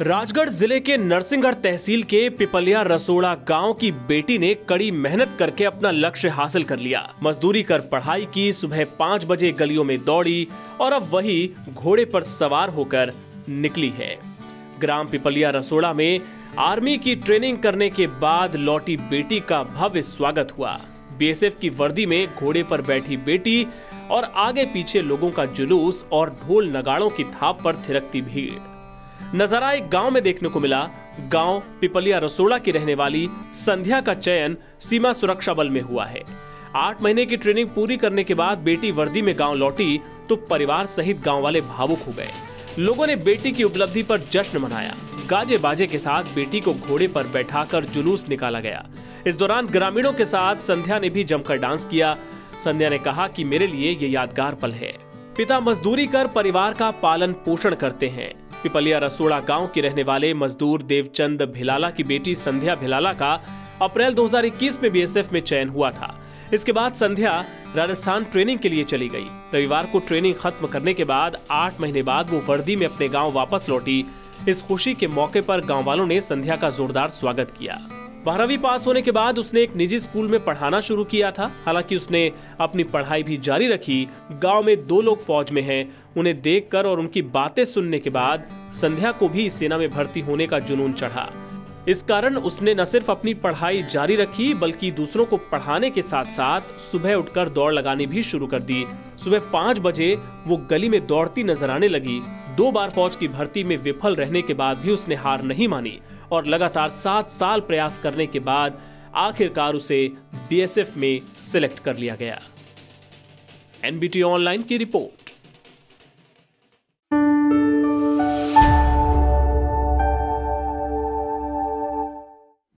राजगढ़ जिले के नरसिंहगढ़ तहसील के पिपलिया रसोड़ा गांव की बेटी ने कड़ी मेहनत करके अपना लक्ष्य हासिल कर लिया। मजदूरी कर पढ़ाई की, सुबह 5 बजे गलियों में दौड़ी और अब वही घोड़े पर सवार होकर निकली है। ग्राम पिपलिया रसोड़ा में आर्मी की ट्रेनिंग करने के बाद लौटी बेटी का भव्य स्वागत हुआ। बीएसएफ की वर्दी में घोड़े पर बैठी बेटी और आगे पीछे लोगों का जुलूस और ढोल नगाड़ों की थाप पर थिरकती भीड़ नजारा एक गांव में देखने को मिला। गांव पिपलिया रसोड़ा की रहने वाली संध्या का चयन सीमा सुरक्षा बल में हुआ है। 8 महीने की ट्रेनिंग पूरी करने के बाद बेटी वर्दी में गांव लौटी तो परिवार सहित गांव वाले भावुक हो गए। लोगों ने बेटी की उपलब्धि पर जश्न मनाया। गाजे बाजे के साथ बेटी को घोड़े पर बैठाकर जुलूस निकाला गया। इस दौरान ग्रामीणों के साथ संध्या ने भी जमकर डांस किया। संध्या ने कहा कि मेरे लिए ये यादगार पल है। पिता मजदूरी कर परिवार का पालन पोषण करते हैं। पिपलिया रसोड़ा गांव के रहने वाले मजदूर देवचंद भिलाला की बेटी संध्या भिलाला का अप्रैल 2021 में बीएसएफ में चयन हुआ था। इसके बाद संध्या राजस्थान ट्रेनिंग के लिए चली गई। रविवार को ट्रेनिंग खत्म करने के बाद 8 महीने बाद वो वर्दी में अपने गांव वापस लौटी। इस खुशी के मौके पर गांव वालों ने संध्या का जोरदार स्वागत किया। 12वीं पास होने के बाद उसने एक निजी स्कूल में पढ़ाना शुरू किया था। हालांकि उसने अपनी पढ़ाई भी जारी रखी। गांव में 2 लोग फौज में हैं। उन्हें देखकर और उनकी बातें सुनने के बाद संध्या को भी सेना में भर्ती होने का जुनून चढ़ा। इस कारण उसने न सिर्फ अपनी पढ़ाई जारी रखी बल्कि दूसरों को पढ़ाने के साथ साथ सुबह उठकर दौड़ लगानी भी शुरू कर दी। सुबह 5 बजे वो गली में दौड़ती नजर आने लगी। 2 बार फौज की भर्ती में विफल रहने के बाद भी उसने हार नहीं मानी और लगातार 7 साल प्रयास करने के बाद आखिरकार उसे बीएसएफ में सिलेक्ट कर लिया गया। एनबीटी ऑनलाइन की रिपोर्ट।